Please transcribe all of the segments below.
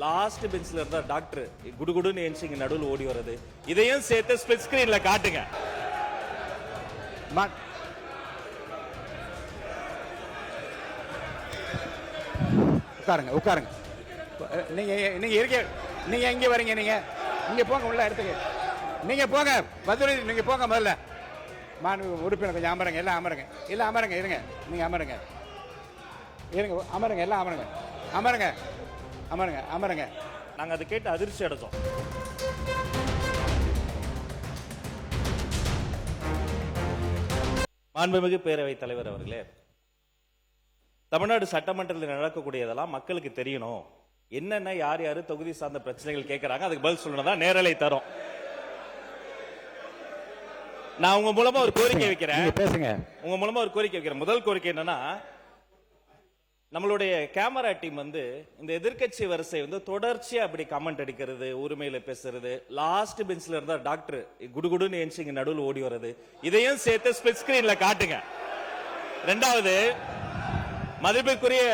Last பெஞ்ச்ல இருந்தா doctor குடுகுடுன்னு என்சிங்க நடுவில் ஓடி வர்றது, இதையும் சேர்த்து ஸ்பிளிட் ஸ்கிரீன்ல காட்டுங்க. உட்காருங்க உட்காருங்க. நீங்க இருக்க, நீங்க எங்க வரீங்க? நீங்க இங்க போங்க, உள்ள இடத்துக்கு நீங்க போங்க. மதுரை நீங்க போங்க. முதல்ல மாண்பு உறுப்பினர் கொஞ்சம் அமருங்க. எல்லாம் அமருங்க, எல்லாம் அமருங்க. இருங்க, நீங்க அமருங்க, இருங்க, அமருங்க, எல்லாம் அமருங்க, அமருங்க, அமருங்க, அமருங்க. நாங்க அதை கேட்டு அதிர்ச்சி அடைஞ்சோம். மாண்புமிகு பேரவைத் தலைவர் அவர்களே, தமிழ்நாடு சட்டமன்றத்தில் நடக்கக்கூடியதெல்லாம் மக்களுக்கு தெரியணும். என்னென்ன யார் யாரு தொகுதி சார்ந்த பிரச்சனைகள் கேட்கறாங்க, அதுக்கு பதில் சொல்லணும் தான் நேரலை தரும். நான் உங்க மூலமா ஒரு கோரிக்கை வைக்கிறேன். பேசுங்க. உங்க மூலமா ஒரு கோரிக்கை வைக்கிறேன். முதல் கோரிக்கை என்னன்னா, நம்மளுடைய கேமரா டீம் வந்து இந்த எதிர்க்கட்சி வரிசை வந்து தொடர்ச்சியா அப்படி கமெண்ட் அடிக்கிறது, உரிமையில பேசுறது, லாஸ்ட் பெஞ்ச்ல இருந்தா டாக்டர் குடுகுடுன்னு என்சிங்க நடுவில் ஓடி வர்றது, இதையும் சேர்த்து ஸ்பிளிட் ஸ்கிரீன்ல காட்டுங்க. இரண்டாவது, மதிப்பிற்குரிய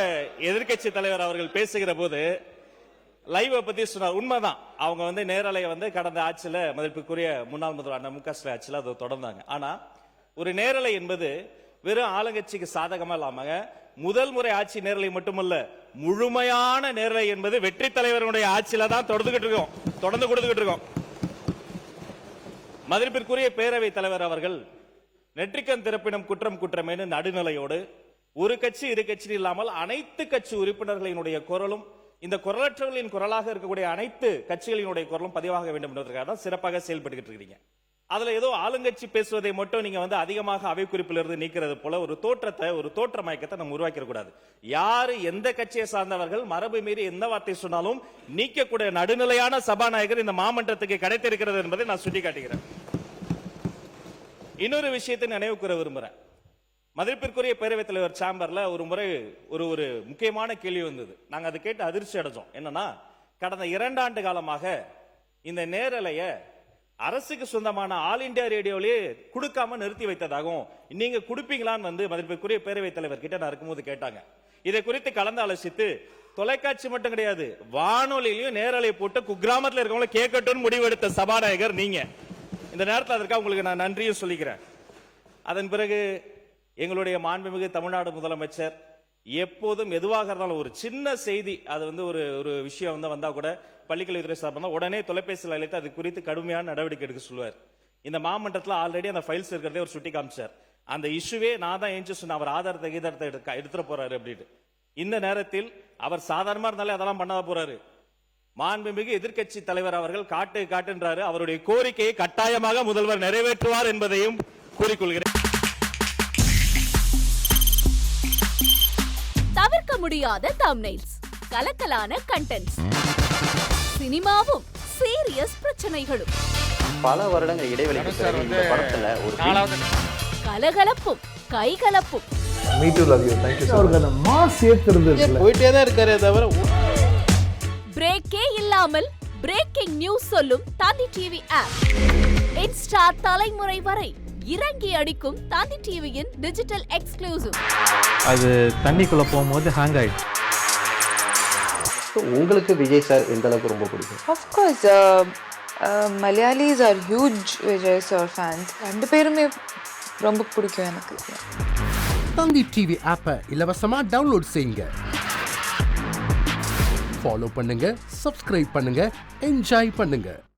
எதிர்க்கட்சி தலைவர் அவர்கள் பேசுகிற போது லைவ் பத்தி சொன்னார். உண்மைதான், அவங்க வந்து நேரலையை வந்து கடந்த ஆட்சியில மதிப்பிற்குரிய முன்னாள் முதல்வர் அண்ணா மு க ஸ்டாலின் ஆட்சியில அதை தொடர்ந்தாங்க. ஆனா ஒரு நேரலை என்பது வெறும் ஆளுங்கட்சிக்கு சாதகமா இல்லாம முதல் முறை ஆட்சி நேரலை மட்டுமல்ல, முழுமையான நேரலை என்பது வெற்றி தலைவருடைய ஆட்சியில தான் தொடர்ந்து கொடுத்துக்கிட்டு இருக்கோம். மதிப்பிற்குரிய பேரவைத் தலைவர் அவர்கள் நெற்றிக்கண் திறப்பினும் குற்றம் குற்றமேனு நடுநிலையோடு ஒரு கட்சி இரு கட்சி இல்லாமல் அனைத்து கட்சி உறுப்பினர்களினுடைய குரலும், இந்த குரலற்றவர்களின் குரலாக இருக்கக்கூடிய அனைத்து கட்சிகளினுடைய குரலும் பதிவாக வேண்டும் என்பதற்காக தான் சிறப்பாக செயல்பட்டு இருக்கீங்க. அதுல ஏதோ ஆளுங்கட்சி பேசுவதை மட்டும் நீங்க வந்து அதிகமாக அவை குறிப்பிலிருந்து நீக்கிறது போல ஒரு தோற்றத்தை, ஒரு தோற்ற மயக்கத்தை நம்ம உருவாக்கிட கூடாது. யாரு எந்த கட்சியை சார்ந்தவர்கள் மரபு மீறி எந்த வார்த்தை சொன்னாலும் நீக்கக்கூடிய நடுநிலையான சபாநாயகர் இந்த மாமன்றத்துக்கு கிடைத்திருக்கிறது என்பதை நான் சுட்டிக்காட்டுகிறேன். இன்னொரு விஷயத்தை நினைவு கூற விரும்புறேன். மதிப்பிற்குரிய பேரவைத் தலைவர் சேம்பர்ல ஒரு முறை ஒரு முக்கியமான கேள்வி வந்தது. நாங்க அதை கேட்டு அதிர்ச்சி அடைஞ்சோம். என்னன்னா, கடந்த 2 ஆண்டு காலமாக இந்த நேரலைய அரசுக்கு சொந்தமான ஆல் இந்தியா ரேடியோவிலே கொடுக்காம நிறுத்தி வைத்ததாகவும், நீங்க கொடுப்பீங்களான்னு வந்து மதிப்பிற்குரிய பேரவைத் தலைவர் கிட்ட நான் இருக்கும்போது கேட்டாங்க. இதை குறித்து கலந்து ஆலோசித்து தொலைக்காட்சி மட்டும் கிடையாது, வானொலியிலையும் நேரலை போட்டு குக்கிராமத்தில் இருக்கவங்கள கேட்கட்டும் முடிவெடுத்த சபாநாயகர் நீங்க. இந்த நேரத்தில் அதற்காக உங்களுக்கு நான் நன்றியும் சொல்லிக்கிறேன். அதன் பிறகு எங்களுடைய மாண்புமிகு தமிழ்நாடு முதலமைச்சர் எப்போதும் எதுவாக இருந்தாலும் ஒரு சின்ன செய்தி, அது வந்து ஒரு விஷயம் வந்து வந்தா கூட பள்ளிக்கல்வித்துறை சார்பாக உடனே தொலைபேசியில் அழைத்து அது குறித்து கடுமையான நடவடிக்கை எடுக்க சொல்லுவார். இந்த மாமன்றத்தில் ஆல்ரெடி அந்த ஃபைல்ஸ் இருக்கிறதே ஒரு சுட்டி காமிச்சார். அந்த இஷ்யூவே நான் தான் ஏஞ்சி சொன்ன, அவர் ஆதாரத்தை எடுத்துட்டு போறாரு அப்படின்னு. இந்த நேரத்தில் அவர் சாதாரணமா இருந்தாலே அதெல்லாம் பண்ணாத போறாரு. மாண்புமிகு எதிர்க்கட்சி தலைவர் அவர்கள் காட்டுன்றாரு. அவருடைய கோரிக்கையை கட்டாயமாக முதல்வர் நிறைவேற்றுவார் என்பதையும் கூறிக்கொள்கிறேன். தவிர்க்க முடியாத தம்ப்நெயில்ஸ், கலக்கலான கண்டென்ட்ஸ், சினிமாவும் சீரியஸ் பிரச்சனைகளும், பல வருடங்கள் இடைவெளிக்கு பிறகு இந்த படத்துல ஒரு கலகலப்பும் கைகலப்பும், Me too, love you. Thank you so much. Mass ஏத்துறது போயிட்டே தான் இருக்காரே தவிர பிரேக்கே இல்லாமல் பிரேக்கிங் நியூஸ் சொல்லும் தந்தி டிவி ஆப். இன்ஸ்டா தலைமுறை வரை இறங்கி அடிக்கும் தந்தி டிவியின் டிஜிட்டல் எக்ஸ்க்ளூசிவ். அது தண்ணிக்குள்ள போகும்போது ஹேங் ஆயிடுச்சு. உங்களுக்கு விஜய் சார் எந்த அளவுக்கு ரொம்ப பிடிக்கும்? Of course, Malayalis are huge Vijay sir fans. ரெண்டு பேருமே ரொம்ப பிடிக்கும் எனக்கு. தந்தி டிவி ஆப்பை இலவசமா டவுன்லோட் செய்யுங்க. ஃபாலோ பண்ணுங்க, சப்ஸ்கிரைப் பண்ணுங்க, என்ஜாய் பண்ணுங்க.